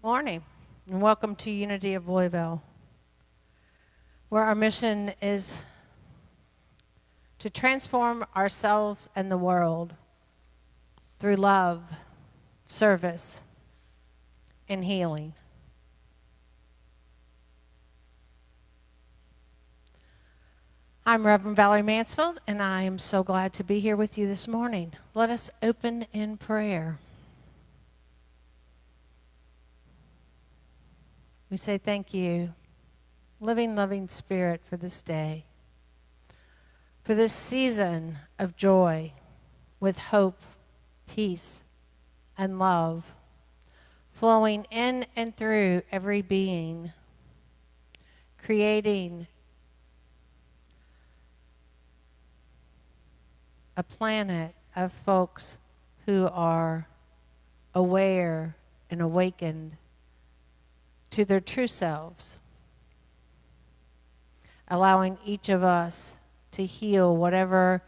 Morning, and welcome to Unity of Louisville, where our mission is to transform ourselves and the world through love, service, and healing. I'm Reverend Valerie Mansfield, and I am so glad to be here with you this morning. Let us open in prayer. We say thank you, living, loving Spirit, for this day, for this season of joy with hope, peace, and love flowing in and through every being, creating a planet of folks who are aware and awakened to their true selves, allowing each of us to heal whatever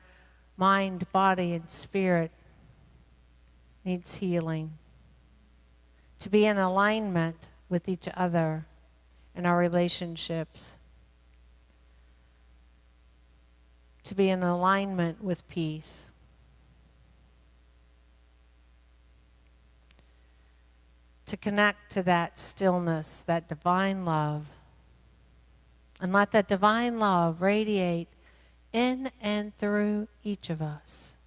mind, body, and spirit needs healing, to be in alignment with each other in our relationships, to be in alignment with peace. To connect to that stillness, that divine love, and let that divine love radiate in and through each of us,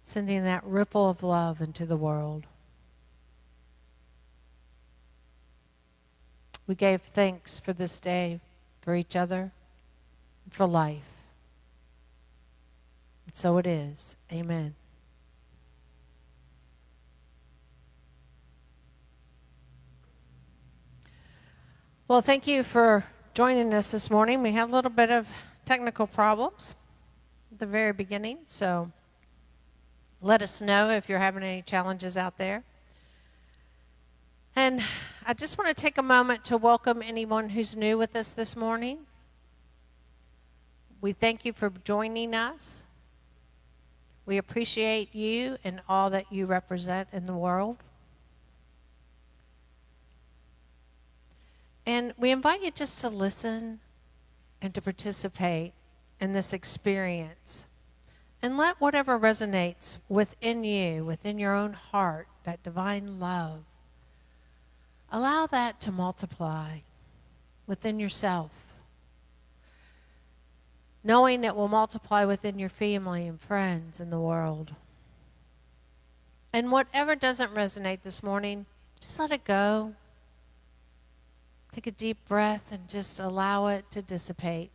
sending that ripple of love into the world. We gave thanks for this day, for each other, and for life. And so it is. Amen. Well, thank you for joining us this morning. We had a little bit of technical problems at the very beginning, so let us know if you're having any challenges out there. And I just want to take a moment to welcome anyone who's new with us this morning. We thank you for joining us. We appreciate you and all that you represent in the world. And we invite you just to listen and to participate in this experience. And let whatever resonates within you, within your own heart, that divine love, allow that to multiply within yourself, knowing it will multiply within your family and friends in the world. And whatever doesn't resonate this morning, just let it go. Take a deep breath and just allow it to dissipate,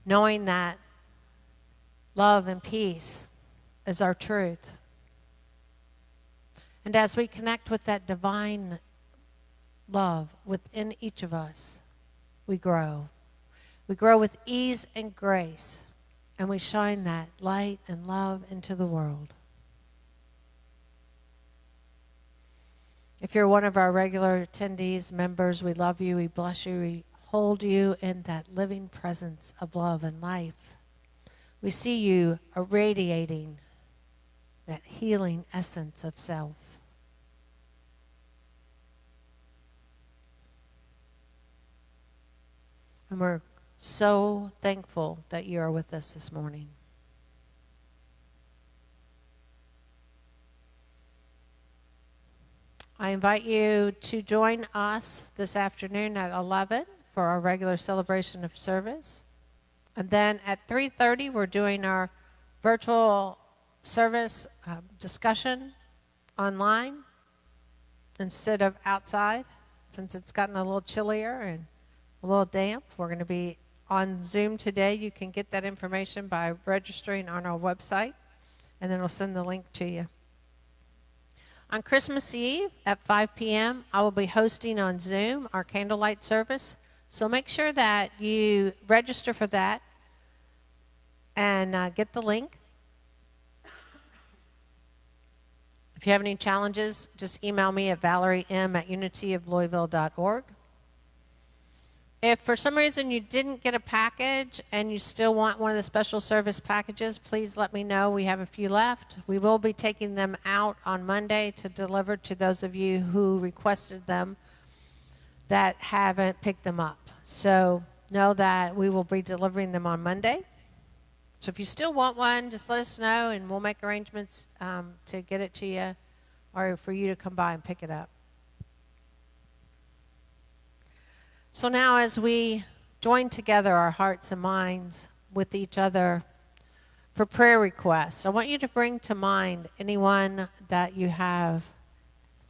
knowing that love and peace is our truth. And as we connect with that divine love within each of us, we grow. We grow with ease and grace, and we shine that light and love into the world. If you're one of our regular attendees, members, we love you, we bless you, we hold you in that living presence of love and life. We see you irradiating that healing essence of self. And we're so thankful that you are with us this morning. I invite you to join us this afternoon at 11 for our regular celebration of service. And then at 3:30, we're doing our virtual service discussion online instead of outside. Since it's gotten a little chillier and a little damp, we're going to be on Zoom today. You can get that information by registering on our website, and then we'll send the link to you. On Christmas Eve at 5 p.m., I will be hosting on Zoom our candlelight service. So make sure that you register for that and get the link. If you have any challenges, just email me at valeriem@unityoflouisville.org. If for some reason you didn't get a package and you still want one of the special service packages, please let me know. We have a few left. We will be taking them out on Monday to deliver to those of you who requested them that haven't picked them up. So know that we will be delivering them on Monday. So if you still want one, just let us know and we'll make arrangements to get it to you or for you to come by and pick it up. So now as we join together our hearts and minds with each other for prayer requests, I want you to bring to mind anyone that you have,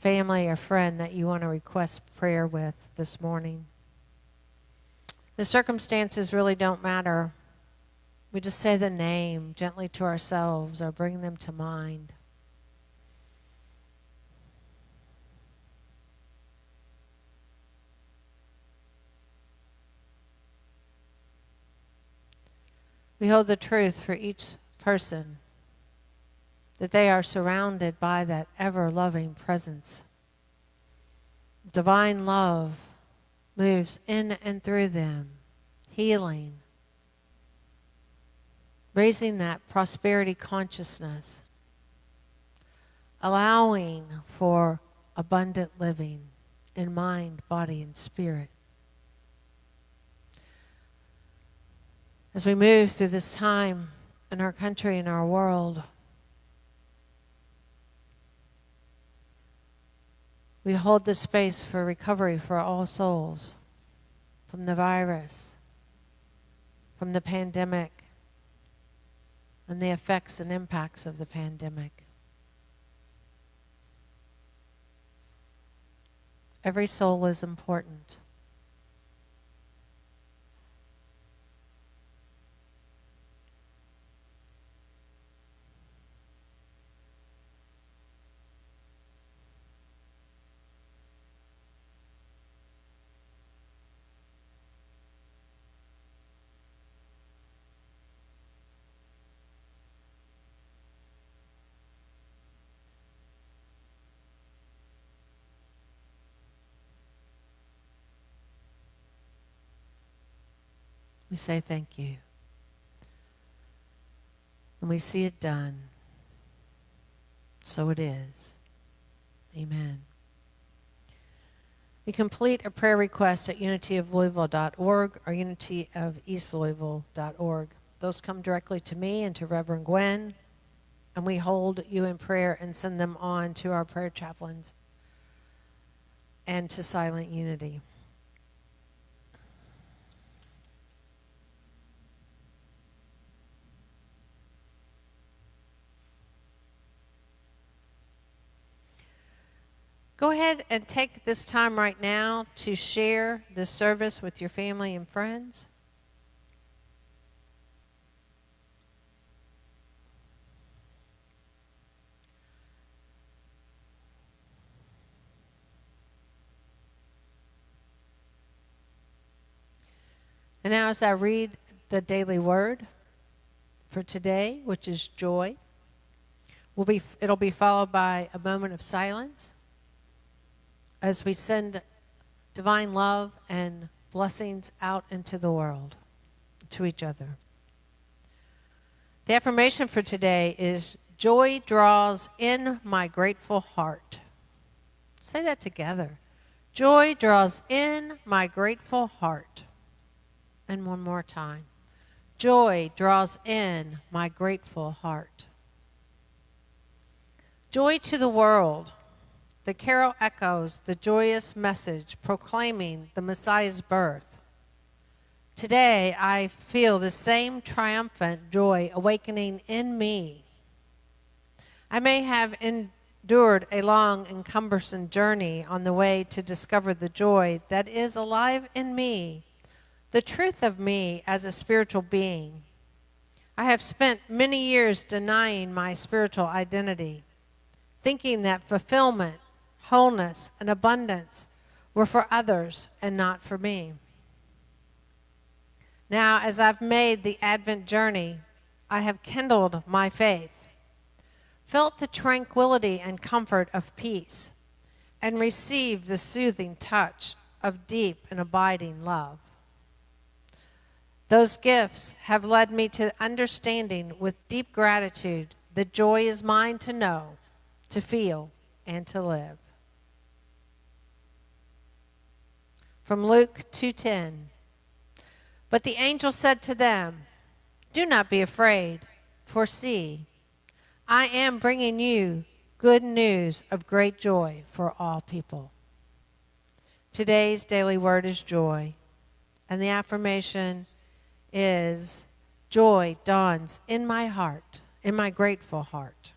family or friend, that you want to request prayer with this morning. The circumstances really don't matter. We just say the name gently to ourselves or bring them to mind. We hold the truth for each person that they are surrounded by that ever-loving presence. Divine love moves in and through them, healing, raising that prosperity consciousness, allowing for abundant living in mind, body, and spirit. As we move through this time in our country and our world, we hold this space for recovery for all souls from the virus, from the pandemic, and the effects and impacts of the pandemic. Every soul is important. We say thank you. And we see it done. So it is. Amen. You complete a prayer request at unityoflouisville.org or unityofeastlouisville.org. Those come directly to me and to Reverend Gwen, and we hold you in prayer and send them on to our prayer chaplains and to Silent Unity. Go ahead and take this time right now to share this service with your family and friends. And now as I read the daily word for today, which is joy, it'll be followed by a moment of silence as we send divine love and blessings out into the world, to each other. The affirmation for today is, joy draws in my grateful heart. Say that together. Joy draws in my grateful heart. And one more time. Joy draws in my grateful heart. Joy to the world. The carol echoes the joyous message proclaiming the Messiah's birth. Today, I feel the same triumphant joy awakening in me. I may have endured a long and cumbersome journey on the way to discover the joy that is alive in me, the truth of me as a spiritual being. I have spent many years denying my spiritual identity, thinking that fulfillment, wholeness, and abundance were for others and not for me. Now, as I've made the Advent journey, I have kindled my faith, felt the tranquility and comfort of peace, and received the soothing touch of deep and abiding love. Those gifts have led me to understanding with deep gratitude that joy is mine to know, to feel, and to live. From Luke 2:10. But the angel said to them, "Do not be afraid, for see, I am bringing you good news of great joy for all people." Today's daily word is joy, and the affirmation is, joy dawns in my heart, in my grateful heart.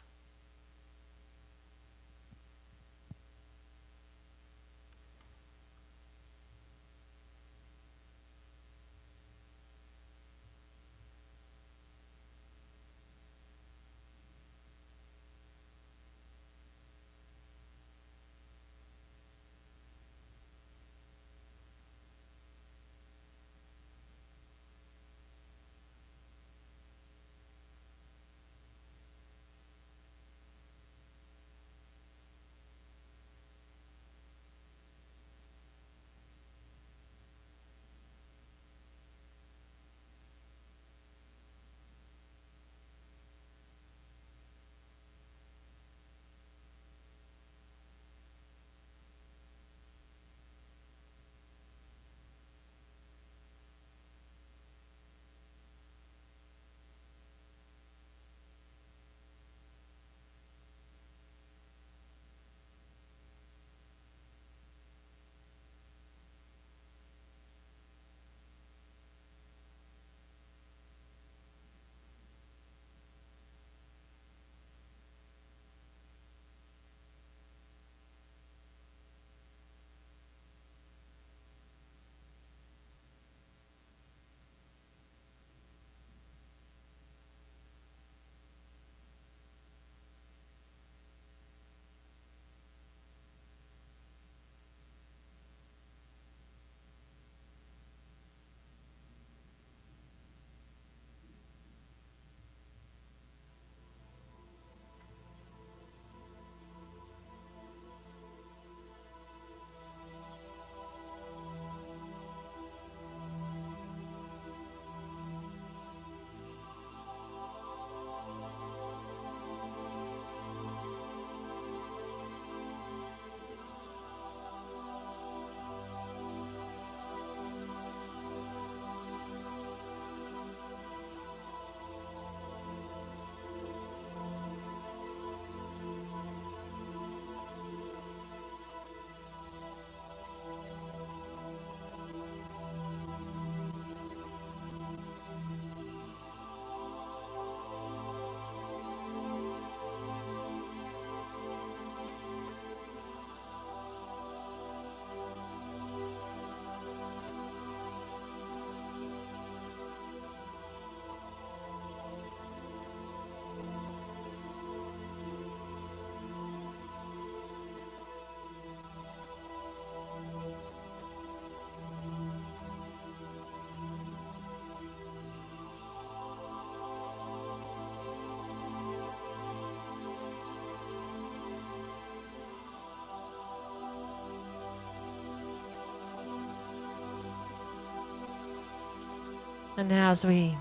And now as we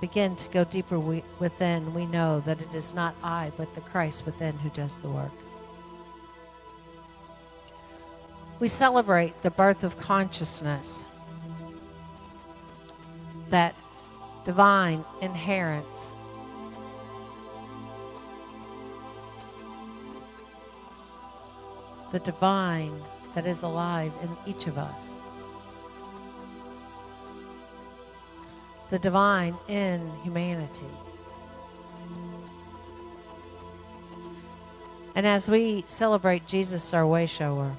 begin to go deeper within, we know that it is not I, but the Christ within who does the work. We celebrate the birth of consciousness, that divine inherence, the divine that is alive in each of us, the divine in humanity. And as we celebrate Jesus, our way shower,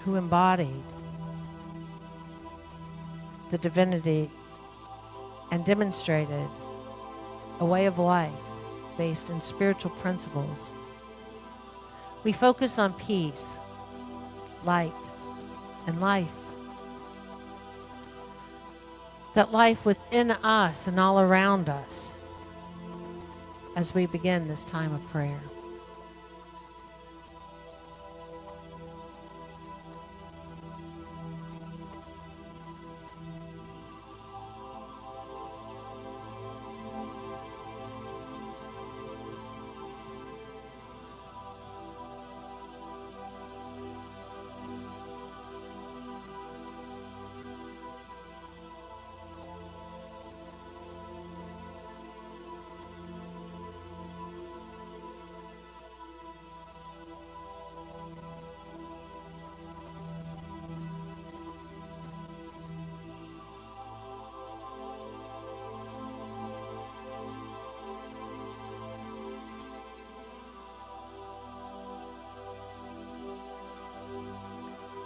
who embodied the divinity and demonstrated a way of life based in spiritual principles, we focus on peace, light, and life. That life within us and all around us as we begin this time of prayer.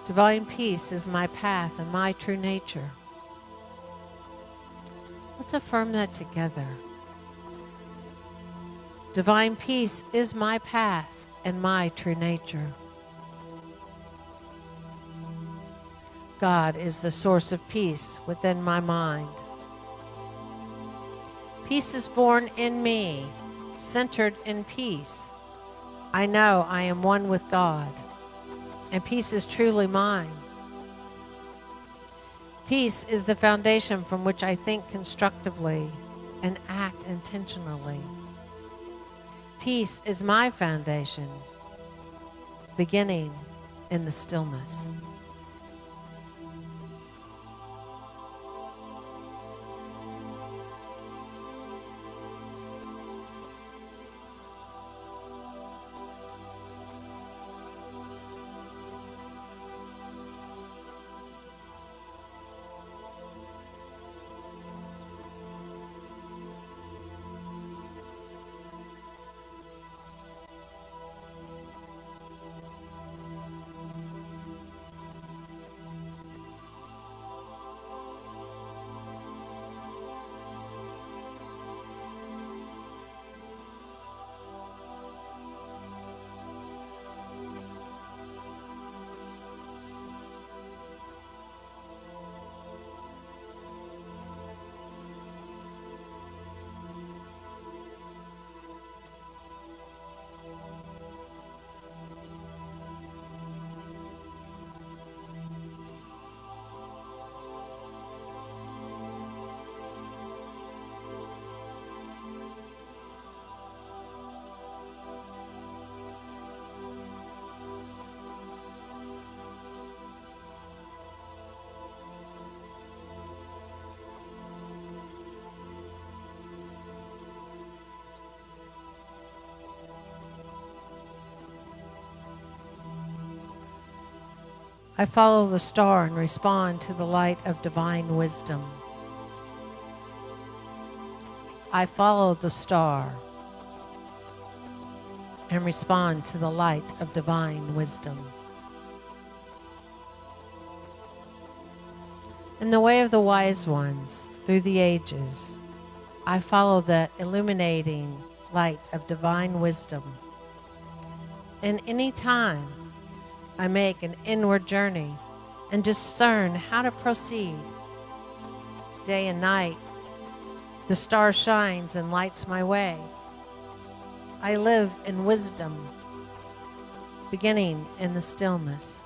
Divine peace is my path and my true nature. Let's affirm that together. Divine peace is my path and my true nature. God is the source of peace within my mind. Peace is born in me, centered in peace. I know I am one with God, and peace is truly mine. Peace is the foundation from which I think constructively and act intentionally. Peace is my foundation, beginning in the stillness. I follow the star and respond to the light of divine wisdom. I follow the star and respond to the light of divine wisdom. In the way of the wise ones through the ages, I follow the illuminating light of divine wisdom. In any time, I make an inward journey and discern how to proceed. Day and night, the star shines and lights my way. I live in wisdom, beginning in the stillness.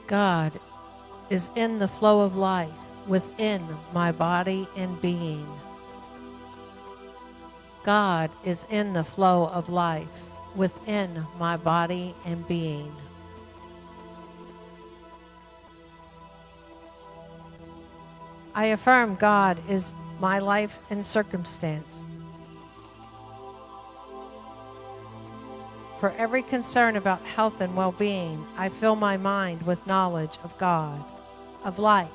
God is in the flow of life within my body and being. God is in the flow of life within my body and being. I affirm God is my life and circumstance. For every concern about health and well-being, I fill my mind with knowledge of God, of life,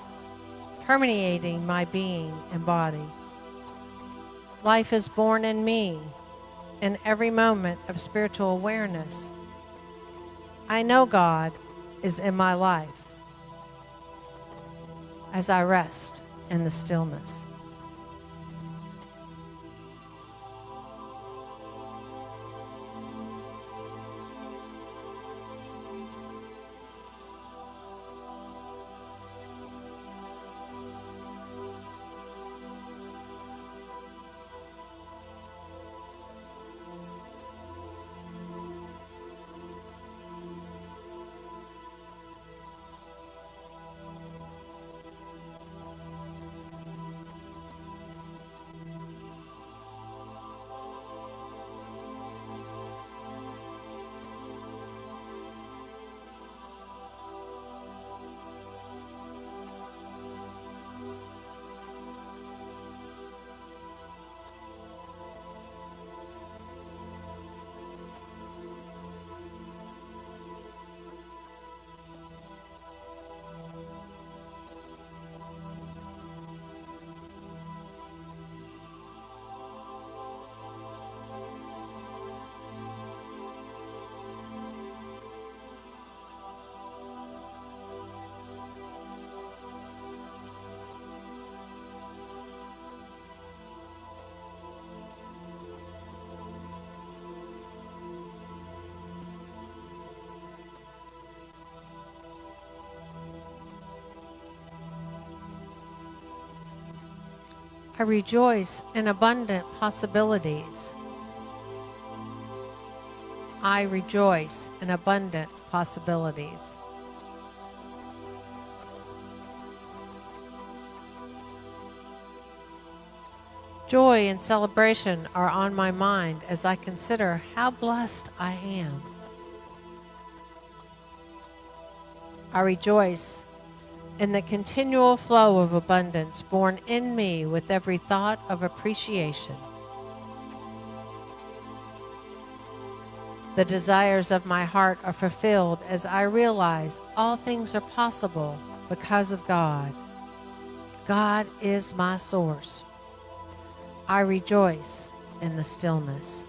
permeating my being and body. Life is born in me in every moment of spiritual awareness. I know God is in my life as I rest in the stillness. I rejoice in abundant possibilities. I rejoice in abundant possibilities. Joy and celebration are on my mind as I consider how blessed I am. I rejoice in the continual flow of abundance born in me with every thought of appreciation. The desires of my heart are fulfilled as I realize all things are possible because of God. God is my source. I rejoice in the stillness.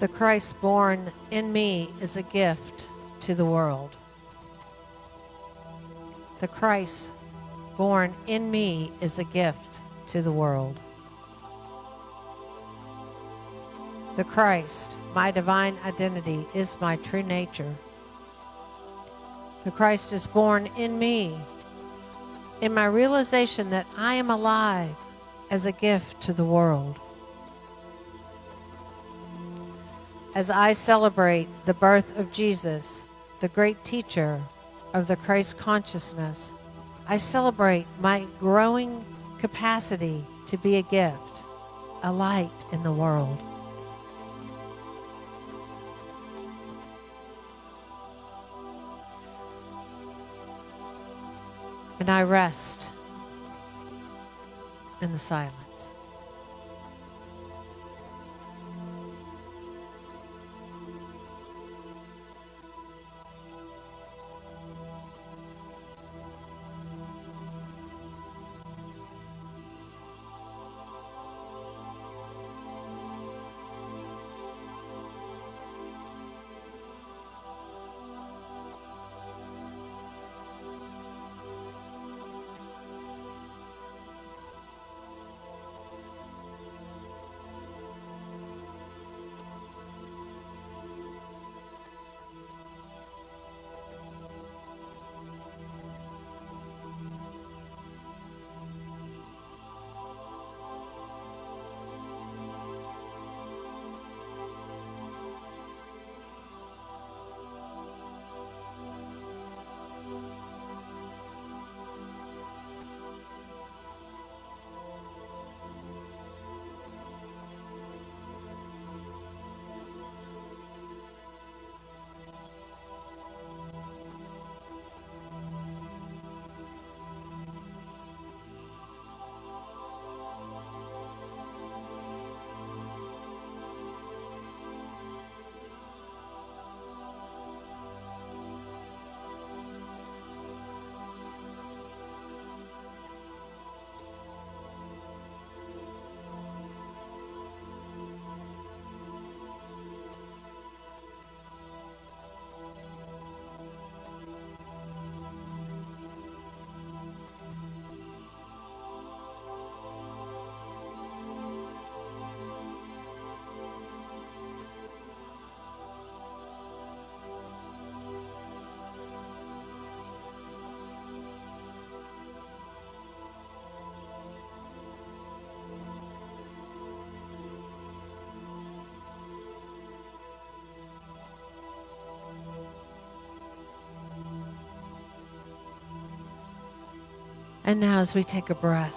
The Christ born in me is a gift to the world. The Christ born in me is a gift to the world. The Christ, my divine identity, is my true nature. The Christ is born in me, in my realization that I am alive as a gift to the world. As I celebrate the birth of Jesus, the great teacher of the Christ consciousness, I celebrate my growing capacity to be a gift, a light in the world. And I rest in the silence. And now as we take a breath,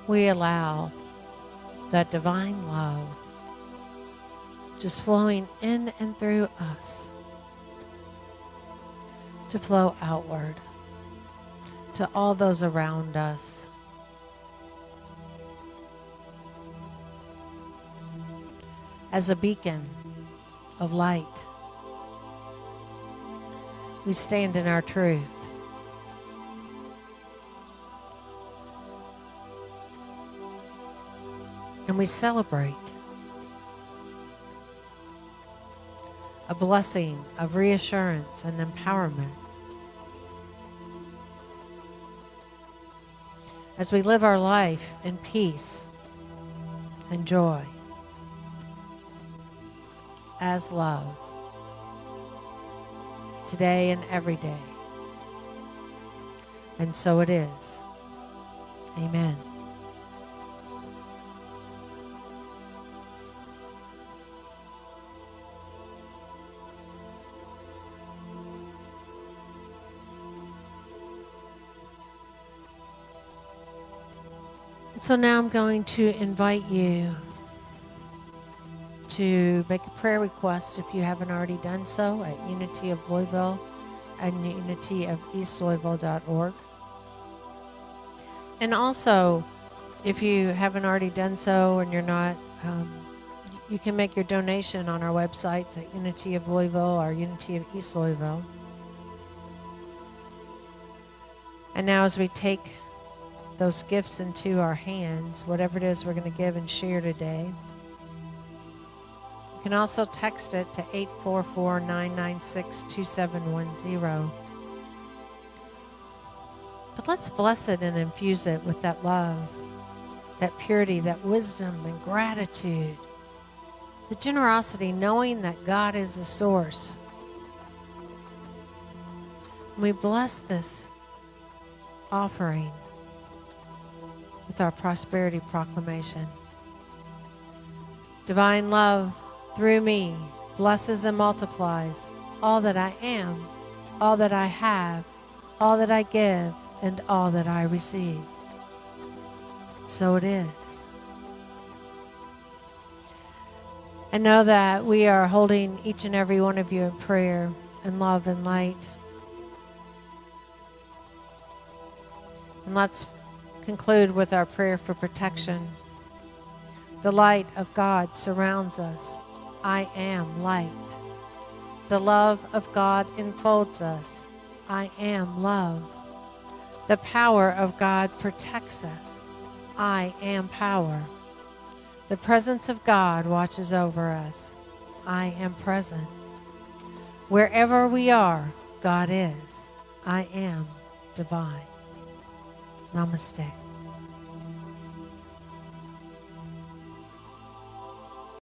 we allow that divine love just flowing in and through us to flow outward to all those around us. As a beacon of light, we stand in our truth. And we celebrate a blessing of reassurance and empowerment as we live our life in peace and joy as love today and every day. And so it is. Amen. So now I'm going to invite you to make a prayer request if you haven't already done so at Unity of Louisville and unityofeastlouisville.org. And also, if you haven't already done so and you're not, you can make your donation on our websites at Unity of Louisville or Unity of East Louisville. And now as we take those gifts into our hands, whatever it is we're going to give and share today, You can also text it to 844-996-2710. But let's bless it and infuse it with that love, that purity, that wisdom and gratitude, the generosity, knowing that God is the source. We bless this offering with our prosperity proclamation. Divine love through me blesses and multiplies all that I am, all that I have, all that I give, and all that I receive. So it is. I know that we are holding each and every one of you in prayer and love and light. And let's conclude with our prayer for protection. The light of God surrounds us. I am light. The love of God enfolds us. I am love. The power of God protects us. I am power. The presence of God watches over us. I am present. Wherever we are, God is. I am divine. Namaste.